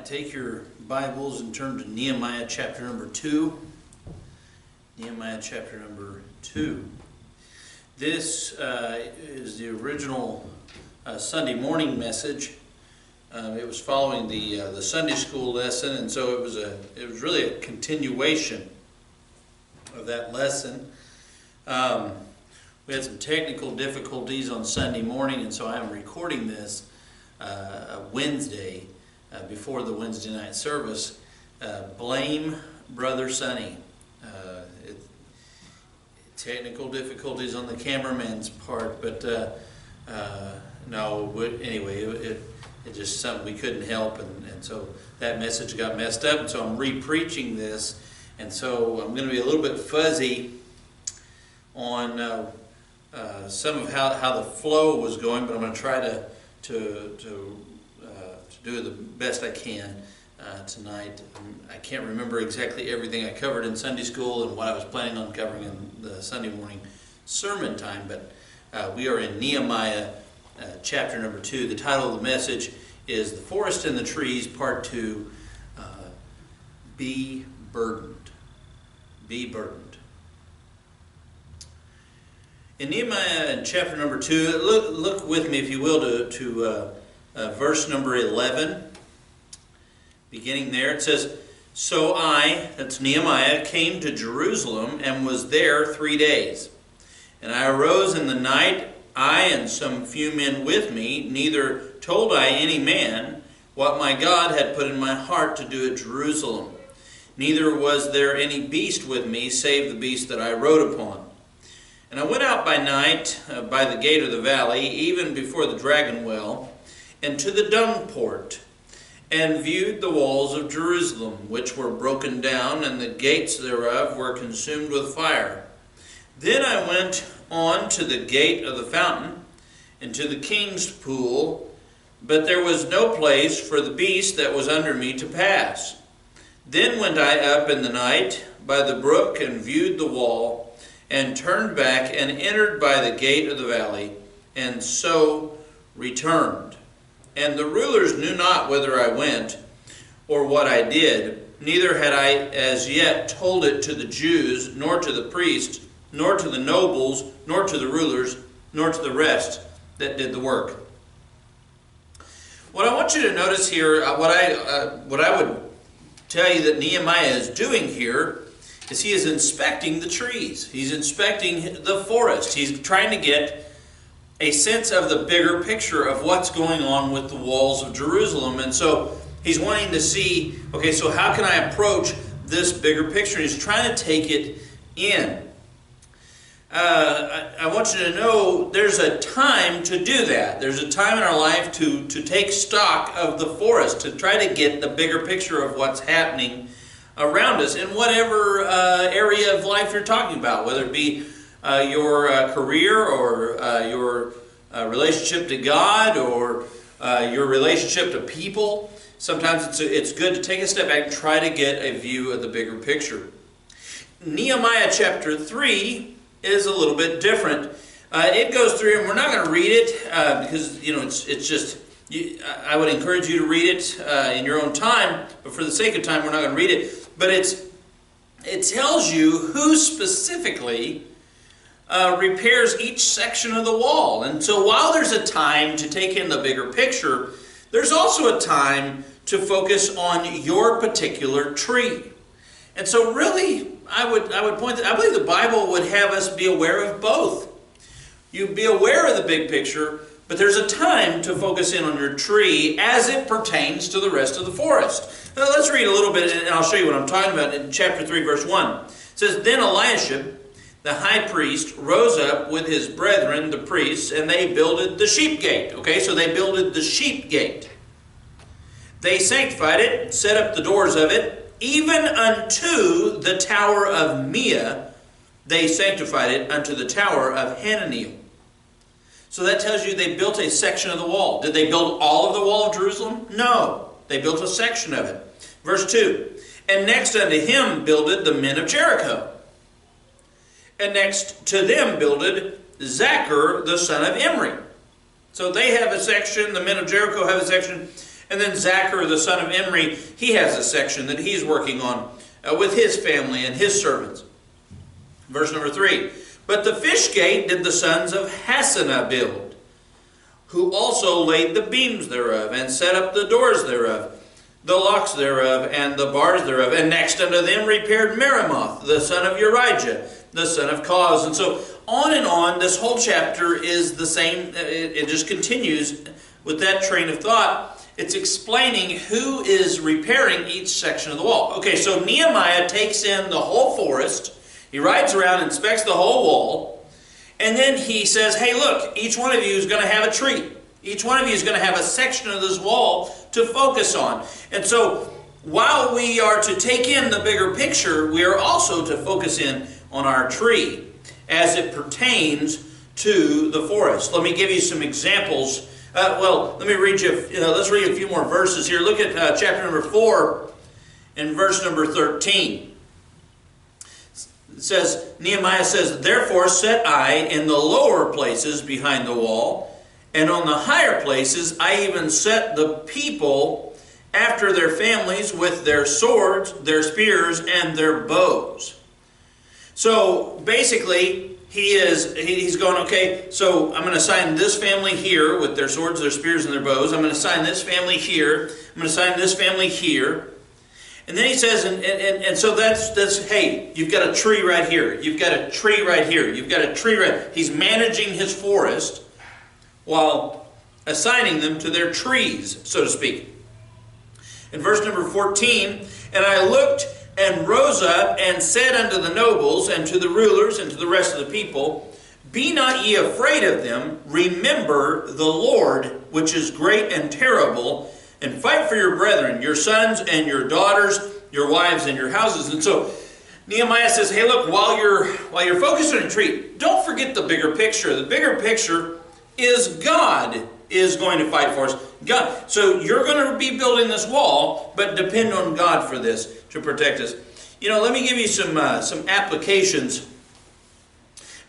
right, take your Bibles and turn to Nehemiah chapter number 2. Nehemiah chapter number 2. This is the original Sunday morning message. It was following the Sunday school lesson, and so it was really a continuation of that lesson. We had some technical difficulties on Sunday morning, and so I'm recording this Wednesday before the Wednesday night service. Blame Brother Sonny. Technical difficulties on the cameraman's part, but anyway, it just something we couldn't help, and so that message got messed up, and so I'm re-preaching this, and so I'm going to be a little bit fuzzy on some of how the flow was going, but I'm going to try to do the best I can tonight. I can't remember exactly everything I covered in Sunday school and what I was planning on covering in the Sunday morning sermon time, but we are in Nehemiah chapter number 2. The title of the message is The Forest and the Trees, Part 2, Be Burdened. Be Burdened. In Nehemiah chapter number 2, look with me, if you will, to verse number 11. Beginning there, it says, "So I," that's Nehemiah, "came to Jerusalem and was there 3 days. And I arose in the night, I and some few men with me, neither told I any man what my God had put in my heart to do at Jerusalem. Neither was there any beast with me, save the beast that I rode upon. And I went out by night by the gate of the valley, even before the dragon well, and to the dung port, and viewed the walls of Jerusalem, which were broken down, and the gates thereof were consumed with fire. Then I went on to the gate of the fountain, and to the king's pool, but there was no place for the beast that was under me to pass. Then went I up in the night by the brook, and viewed the wall, and turned back, and entered by the gate of the valley, and so returned. And the rulers knew not whither I went, or what I did, neither had I as yet told it to the Jews, nor to the priests, nor to the nobles, nor to the rulers, nor to the rest that did the work." What I want you to notice here, what I would tell you that Nehemiah is doing here, is he is inspecting the trees. He's inspecting the forest. He's trying to get a sense of the bigger picture of what's going on with the walls of Jerusalem. And so he's wanting to see, okay, so how can I approach this bigger picture? He's trying to take it in. I want you to know there's a time to do that. There's a time in our life to take stock of the forest, to try to get the bigger picture of what's happening around us in whatever area of life you're talking about, whether it be your career, or your relationship to God, or your relationship to people. Sometimes it's good to take a step back and try to get a view of the bigger picture. Nehemiah chapter 3 is a little bit different. It goes through, and we're not going to read it because it's just. I would encourage you to read it in your own time, but for the sake of time, we're not going to read it. But it tells you who specifically repairs each section of the wall. And so while there's a time to take in the bigger picture, there's also a time to focus on your particular tree. And so really, I would point that I believe the Bible would have us be aware of both. You be aware of the big picture, but there's a time to focus in on your tree as it pertains to the rest of the forest. Now let's read a little bit, and I'll show you what I'm talking about in chapter 3, verse 1. It says, "Then Eliashib, the high priest, rose up with his brethren, the priests, and they builded the sheep gate." Okay, so they builded the sheep gate. "They sanctified it, set up the doors of it, even unto the tower of Mia, they sanctified it unto the tower of Hananiel." So that tells you they built a section of the wall. Did they build all of the wall of Jerusalem? No. They built a section of it. Verse 2, "And next unto him builded the men of Jericho. And next to them builded Zachar the son of Imri." So they have a section, the men of Jericho have a section, And then Zachar, the son of Imri, he has a section that he's working on with his family and his servants. Verse number 3. But the fish gate did the sons of Hassenaah build, who also laid the beams thereof, and set up the doors thereof, the locks thereof, and the bars thereof. And next unto them repaired Meremoth, the son of Urijah, the son of Koz. And so on and on, this whole chapter is the same. It just continues with that train of thought. It's explaining who is repairing each section of the wall. Okay, so Nehemiah takes in the whole forest. He rides around, inspects the whole wall, and then he says, hey, look, each one of you is going to have a tree. Each one of you is going to have a section of this wall to focus on. And so while we are to take in the bigger picture, we are also to focus in on our tree as it pertains to the forest. Let me give you some examples. Let me read you, let's read a few more verses here. Look at chapter number 4 and verse number 13. It says, Nehemiah says, therefore set I in the lower places behind the wall, and on the higher places I even set the people after their families with their swords, their spears, and their bows. So basically, he's going, okay, so I'm going to assign this family here with their swords, their spears, and their bows. I'm going to assign this family here. I'm going to assign this family here. And then he says, and so that's, hey, you've got a tree right here. You've got a tree right here. You've got a tree right. He's managing his forest while assigning them to their trees, so to speak. In verse number 14, and I looked and rose up and said unto the nobles and to the rulers and to the rest of the people, be not ye afraid of them, remember the Lord, which is great and terrible, and fight for your brethren, your sons and your daughters, your wives and your houses. And so Nehemiah says, hey, look, while you're focused on a tree, don't forget the bigger picture. The bigger picture is God is going to fight for us. God. So you're going to be building this wall, but depend on God for this to protect us. Let me give you some applications.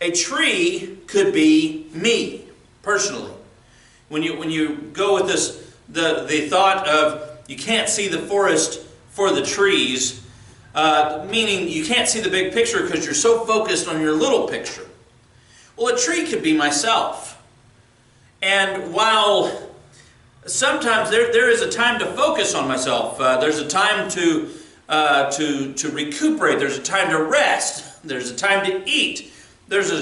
A tree could be me, personally. When you go with this, the thought of you can't see the forest for the trees, meaning you can't see the big picture because you're so focused on your little picture. Well, a tree could be myself. And while sometimes there is a time to focus on myself, there's a time to recuperate, there's a time to rest, there's a time to eat. There are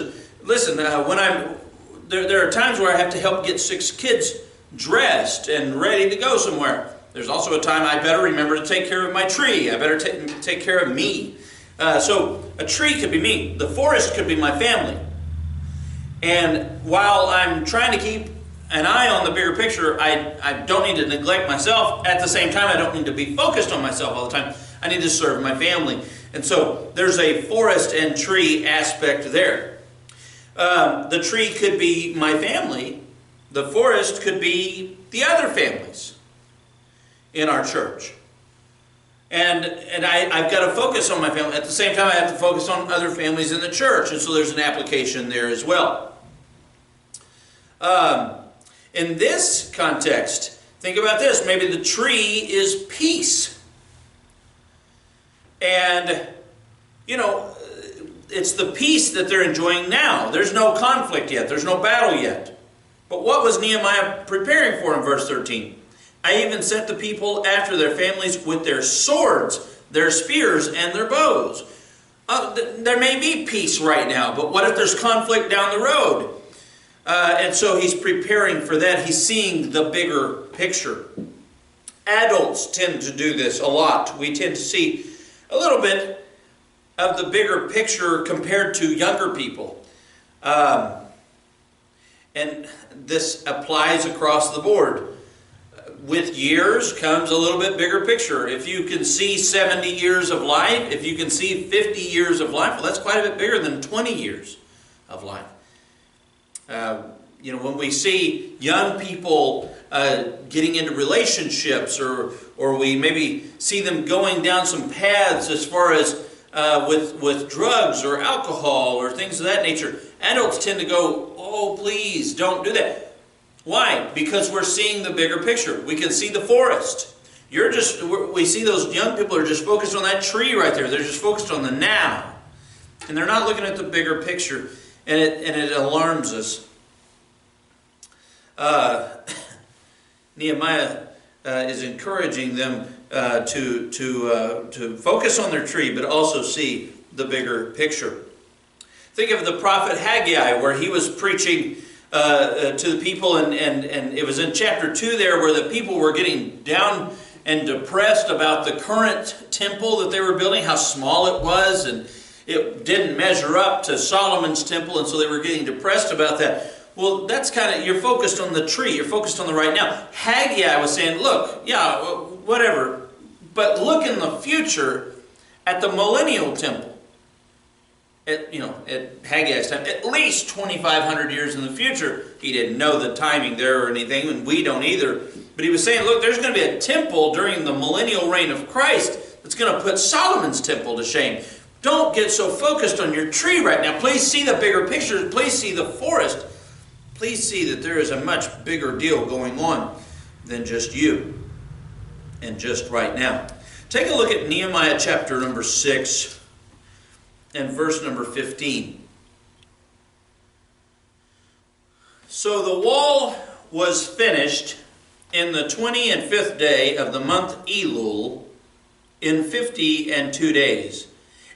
times where I have to help get 6 kids dressed and ready to go somewhere. There's also a time I better remember to take care of my tree. I better take care of me. So a tree could be me. The forest could be my family. And while I'm trying to keep an eye on the bigger picture, I don't need to neglect myself. At the same time, I don't need to be focused on myself all the time. I need to serve my family. And so there's a forest and tree aspect there. The tree could be my family. The forest could be the other families in our church. And I've got to focus on my family. At the same time, I have to focus on other families in the church. And so there's an application there as well. In this context, think about this. Maybe the tree is peace. And, it's the peace that they're enjoying now. There's no conflict yet. There's no battle yet. But what was Nehemiah preparing for in verse 13? I even set the people after their families with their swords, their spears, and their bows. There may be peace right now, but what if there's conflict down the road? And so he's preparing for that. He's seeing the bigger picture. Adults tend to do this a lot. We tend to see a little bit of the bigger picture compared to younger people. And this applies across the board. With years comes a little bit bigger picture. If you can see 70 years of life, if you can see 50 years of life, well, that's quite a bit bigger than 20 years of life. When we see young people getting into relationships, or we maybe see them going down some paths as far as with drugs or alcohol or things of that nature, adults tend to go, oh, please, don't do that. Why? Because we're seeing the bigger picture. We can see the forest. We see those young people are just focused on that tree right there. They're just focused on the now. And they're not looking at the bigger picture. And it alarms us. Nehemiah is encouraging them to focus on their tree, but also see the bigger picture. Think of the prophet Haggai, where he was preaching to the people, and it was in chapter 2 there, where the people were getting down and depressed about the current temple that they were building, how small it was, and it didn't measure up to Solomon's temple, and so they were getting depressed about that. Well, that's kind of, you're focused on the tree, you're focused on the right now. Haggai was saying, look, yeah, whatever, but look in the future at the millennial temple. At Haggai's time, at least 2,500 years in the future. He didn't know the timing there or anything, and we don't either. But he was saying, look, there's going to be a temple during the millennial reign of Christ that's going to put Solomon's temple to shame. Don't get so focused on your tree right now. Please see the bigger picture. Please see the forest. Please see that there is a much bigger deal going on than just you and just right now. Take a look at Nehemiah chapter number 6 and verse number 15. So the wall was finished in the 25th day of the month Elul, in 52 days.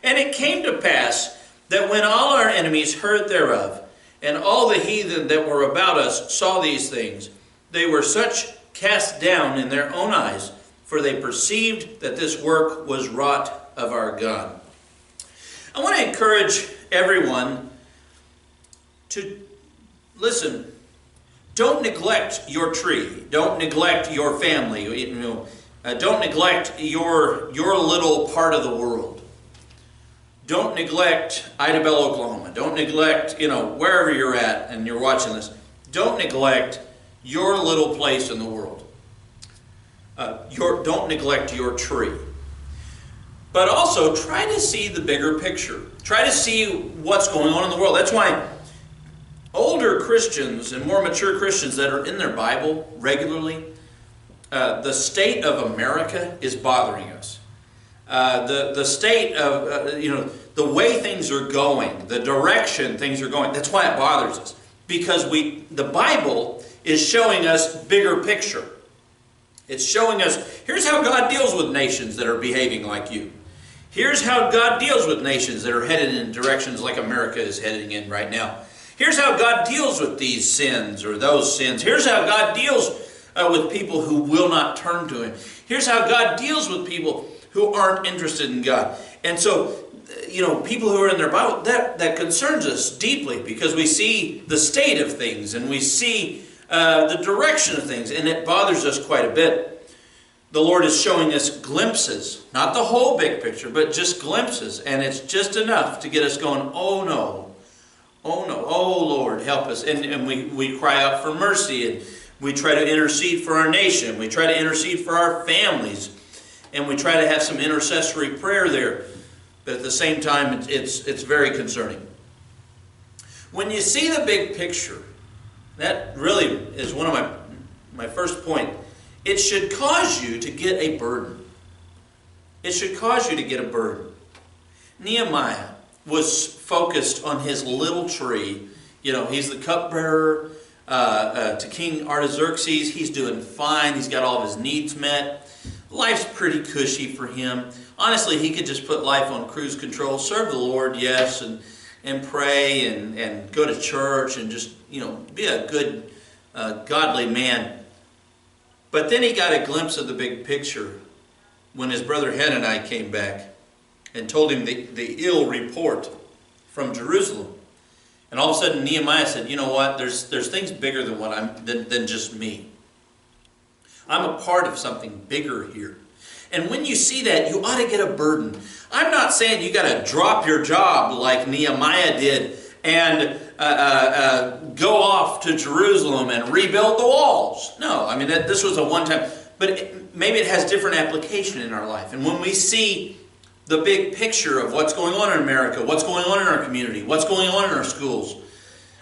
And it came to pass that when all our enemies heard thereof, and all the heathen that were about us saw these things, they were such cast down in their own eyes, for they perceived that this work was wrought of our God. I want to encourage everyone to listen. Don't neglect your tree. Don't neglect your family. Don't neglect your little part of the world. Don't neglect Idabel, Oklahoma. Don't neglect, wherever you're at and you're watching this. Don't neglect your little place in the world. Don't neglect your tree. But also, try to see the bigger picture. Try to see what's going on in the world. That's why older Christians and more mature Christians that are in their Bible regularly, the state of America is bothering us. The state of, the way things are going, the direction things are going, that's why it bothers us. Because the Bible is showing us bigger picture. It's showing us, here's how God deals with nations that are behaving like you. Here's how God deals with nations that are headed in directions like America is heading in right now. Here's how God deals with these sins or those sins. Here's how God deals with people who will not turn to Him. Here's how God deals with people who aren't interested in God. And so, people who are in their Bible, that concerns us deeply because we see the state of things and we see the direction of things, and it bothers us quite a bit. The Lord is showing us glimpses, not the whole big picture, but just glimpses, and it's just enough to get us going, oh no, oh Lord, help us. And we cry out for mercy, and we try to intercede for our nation, we try to intercede for our families, and we try to have some intercessory prayer there, but at the same time, it's very concerning. When you see the big picture, that really is one of my first point. It should cause you to get a burden. It should cause you to get a burden. Nehemiah was focused on his little tree. He's the cupbearer to King Artaxerxes. He's doing fine. He's got all of his needs met. Life's pretty cushy for him. Honestly, he could just put life on cruise control, serve the Lord, yes, and pray and go to church and just, be a good, godly man. But then he got a glimpse of the big picture when his brother Hanani came back and told him the ill report from Jerusalem. And all of a sudden Nehemiah said, you know what, there's things bigger than just me. I'm a part of something bigger here. And when you see that, you ought to get a burden. I'm not saying you got to drop your job like Nehemiah did and go off to Jerusalem and rebuild the walls. No, this was a one-time, but maybe it has different application in our life. And when we see the big picture of what's going on in America, what's going on in our community, what's going on in our schools,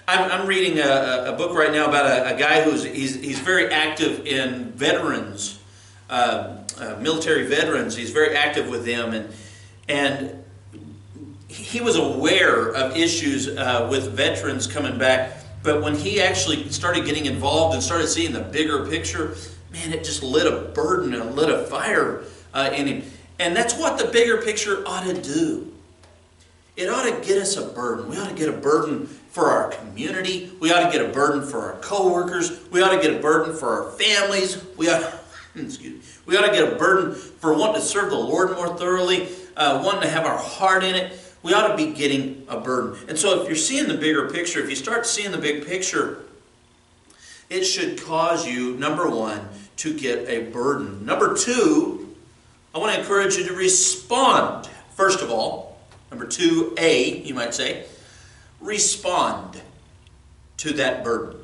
I'm reading a book right now about a guy he's very active in veterans, military veterans. He's very active with them, and he was aware of issues with veterans coming back. But when he actually started getting involved and started seeing the bigger picture, man, it just lit a burden and lit a fire in him. And that's what the bigger picture ought to do. It ought to get us a burden. We ought to get a burden for our community. We ought to get a burden for our coworkers. We ought to get a burden for our families. We ought to get a burden for wanting to serve the Lord more thoroughly, wanting to have our heart in it. We ought to be getting a burden. And so if you're seeing the bigger picture, if you start seeing the big picture, it should cause you, number one, to get a burden. Number two, I want to encourage you to respond. First of all, number 2A, you might say, respond to that burden.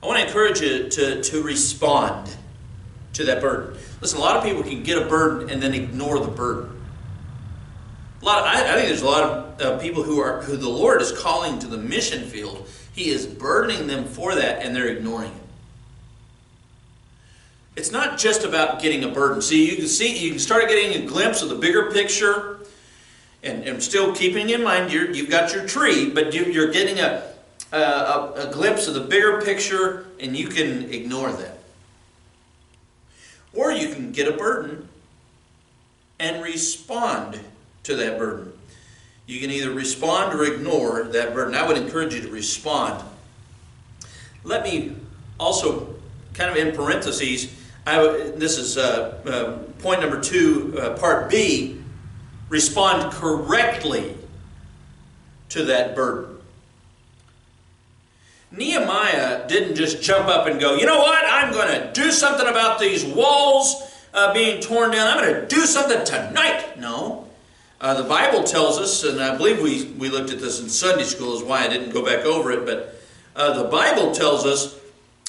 I want to encourage you to respond to that burden. Listen, a lot of people can get a burden and then ignore the burden. I think there's a lot of people who the Lord is calling to the mission field. He is burdening them for that, and they're ignoring it. It's not just about getting a burden. You can start getting a glimpse of the bigger picture, and still keeping in mind you've got your tree, but you're getting a glimpse of the bigger picture, and you can ignore that. Or you can get a burden and respond to that burden. You can either respond or ignore that burden. I would encourage you to respond. Let me also, kind of in parentheses, this is point number 2, part B, respond correctly to that burden. Nehemiah didn't just jump up and go, you know what, I'm going to do something about these walls being torn down. I'm going to do something tonight. No. The Bible tells us, and I believe we looked at this in Sunday school, is why I didn't go back over it, but the Bible tells us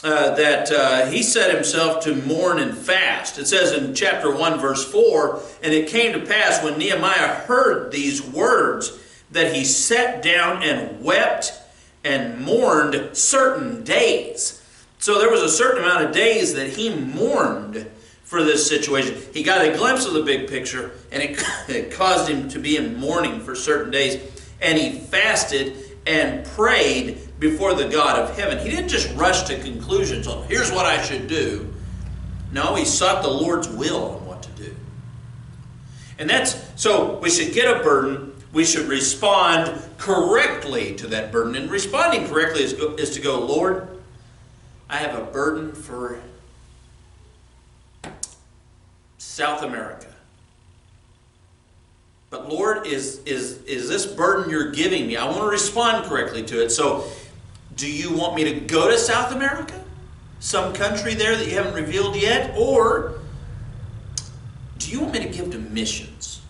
that he set himself to mourn and fast. It says in chapter 1, verse 4, and it came to pass when Nehemiah heard these words that he sat down and wept and mourned certain days. So there was a certain amount of days that he mourned for this situation. He got a glimpse of the big picture, and it caused him to be in mourning for certain days. And he fasted and prayed before the God of heaven. He didn't just rush to conclusions on, here's what I should do. No, he sought the Lord's will on what to do. And so we should get a burden. We should respond correctly to that burden. And responding correctly is to go, Lord, I have a burden for South America. But Lord, is this burden you're giving me? I want to respond correctly to it. So, do you want me to go to South America? Some country there that you haven't revealed yet? Or do you want me to give to missions?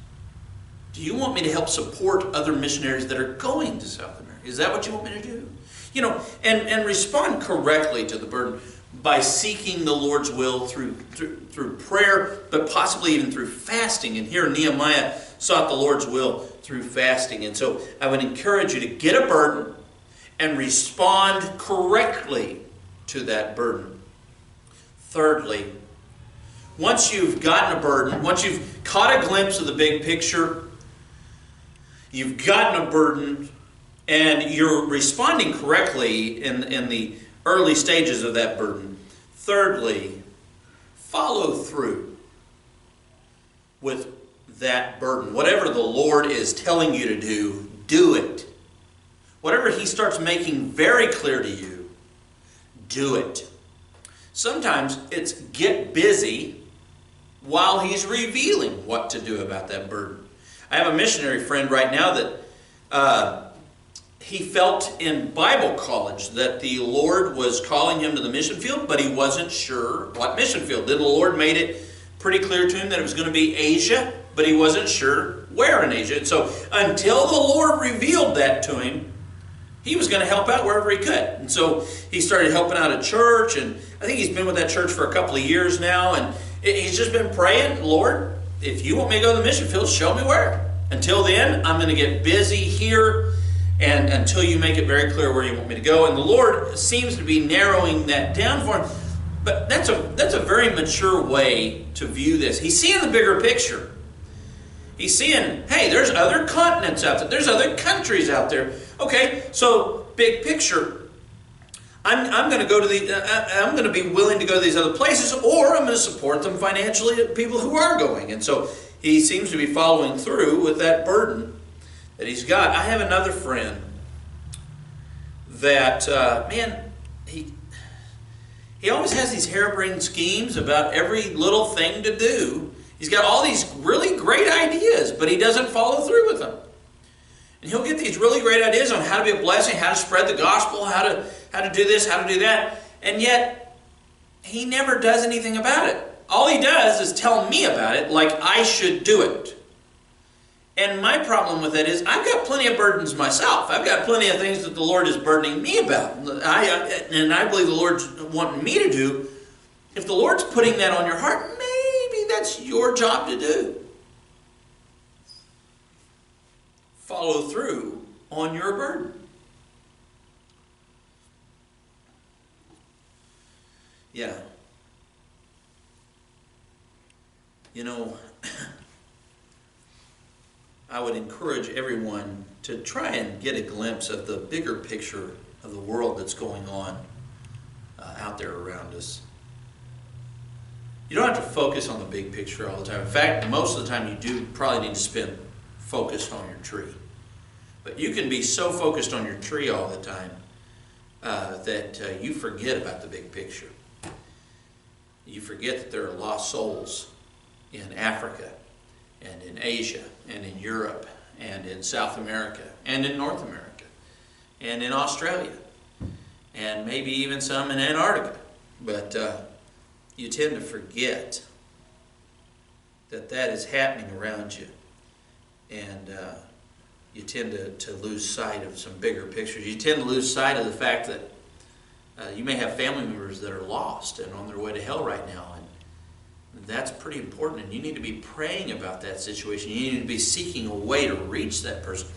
Do you want me to help support other missionaries that are going to South America? Is that what you want me to do? You know, and respond correctly to the burden by seeking the Lord's will through prayer, but possibly even through fasting. And here Nehemiah sought the Lord's will through fasting. And so I would encourage you to get a burden and respond correctly to that burden. Thirdly, once you've gotten a burden, once you've caught a glimpse of the big picture, you've gotten a burden, and you're responding correctly in the early stages of that burden. Thirdly, follow through with that burden. Whatever the Lord is telling you to do, do it. Whatever He starts making very clear to you, do it. Sometimes it's get busy while He's revealing what to do about that burden. I have a missionary friend right now that he felt in Bible college that the Lord was calling him to the mission field, but he wasn't sure what mission field. Then the Lord made it pretty clear to him that it was going to be Asia, but he wasn't sure where in Asia. And so until the Lord revealed that to him, he was going to help out wherever he could. And so he started helping out a church, and I think he's been with that church for a couple of years now, and he's just been praying, Lord, if you want me to go to the mission field, show me where. Until then, I'm going to get busy here and until you make it very clear where you want me to go. And the Lord seems to be narrowing that down for him. But that's a very mature way to view this. He's seeing the bigger picture. He's seeing, hey, there's other continents out there. There's other countries out there. Okay, so big picture. I'm going to go to I'm going to be willing to go to these other places, or I'm going to support them financially, people who are going. And so he seems to be following through with that burden that he's got. I have another friend that, man, he always has these harebrained schemes about every little thing to do. He's got all these really great ideas, but he doesn't follow through with them. And he'll get these really great ideas on how to be a blessing, how to spread the gospel, how to do this, how to do that, and yet he never does anything about it. All he does is tell me about it like I should do it. And my problem with that is I've got plenty of burdens myself. I've got plenty of things that the Lord is burdening me about. And I believe the Lord's wanting me to do. If the Lord's putting that on your heart, maybe that's your job to do. Follow through on your burden. Yeah. You know, I would encourage everyone to try and get a glimpse of the bigger picture of the world that's going on out there around us. You don't have to focus on the big picture all the time. In fact, most of the time you do probably need to spend focused on your tree. But you can be so focused on your tree all the time that you forget about the big picture. You forget that there are lost souls in Africa and in Asia and in Europe and in South America and in North America and in Australia and maybe even some in Antarctica. But you tend to forget that that is happening around you. And you tend to lose sight of some bigger pictures. You tend to lose sight of the fact that you may have family members that are lost and on their way to hell right now. And that's pretty important. And you need to be praying about that situation. You need to be seeking a way to reach that person.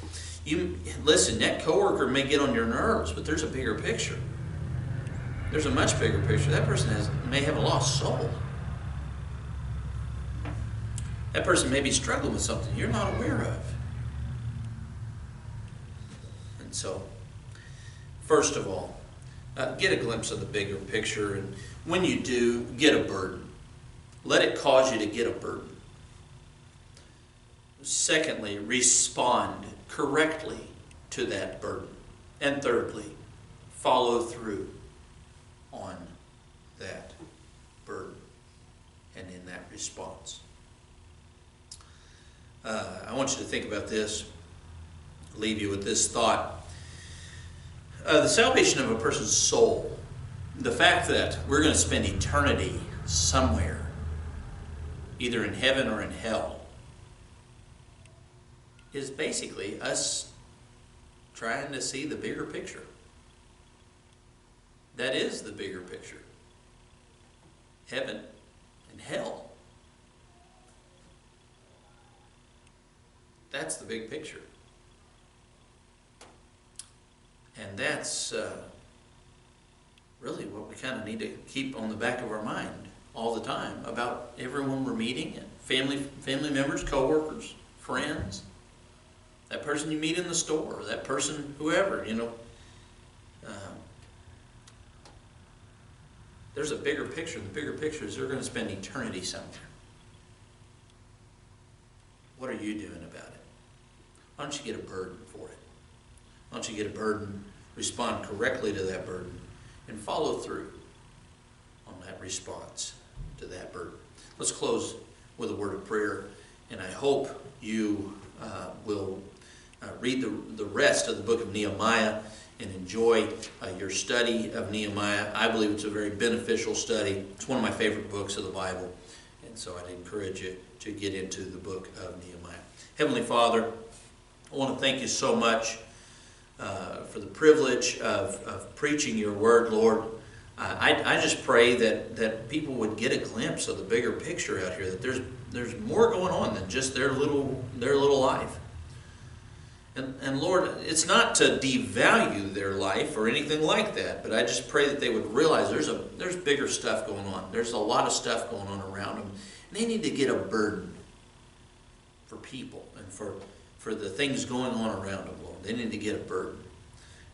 Listen, that coworker may get on your nerves, but there's a bigger picture. There's a much bigger picture. That person may have a lost soul. That person may be struggling with something you're not aware of. And so, first of all, get a glimpse of the bigger picture. And when you do, get a burden. Let it cause you to get a burden. Secondly, respond correctly to that burden. And thirdly, follow through on that burden and in that response. I want you to think about this. I'll leave you with this thought. The salvation of a person's soul, the fact that we're going to spend eternity somewhere, either in heaven or in hell, is basically us trying to see the bigger picture. That is the bigger picture. Heaven and hell. That's the big picture. And that's really what we kind of need to keep on the back of our mind all the time about everyone we're meeting, and family members, co-workers, friends, that person you meet in the store, that person, whoever, you know. There's a bigger picture. The bigger picture is they're going to spend eternity somewhere. What are you doing about it? Why don't you get a burden for it? Why don't you get a burden, respond correctly to that burden, and follow through on that response to that burden. Let's close with a word of prayer, and I hope you will read the rest of the book of Nehemiah and enjoy your study of Nehemiah. I believe it's a very beneficial study. It's one of my favorite books of the Bible, and so I'd encourage you to get into the book of Nehemiah. Heavenly Father, I want to thank you so much for the privilege of preaching your word, Lord. I just pray that people would get a glimpse of the bigger picture out here, that there's more going on than just their little life. And Lord, it's not to devalue their life or anything like that, but I just pray that they would realize there's bigger stuff going on. There's a lot of stuff going on around them. And they need to get a burden for people and for the things going on around them, Lord. They need to get a burden.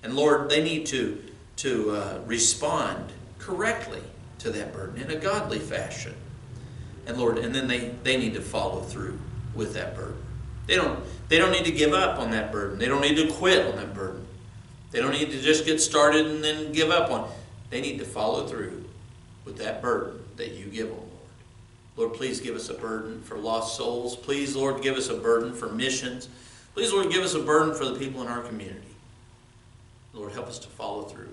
And Lord, they need to respond correctly to that burden in a godly fashion. And Lord, and then they need to follow through with that burden. They don't need to give up on that burden. They don't need to quit on that burden. They don't need to just get started and then give up on it. They need to follow through with that burden that you give them, Lord. Lord, please give us a burden for lost souls. Please, Lord, give us a burden for missions. Please, Lord, give us a burden for the people in our community. Lord, help us to follow through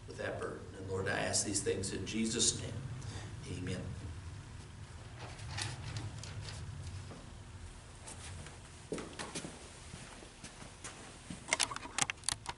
with that burden. And Lord, I ask these things in Jesus' name. Amen.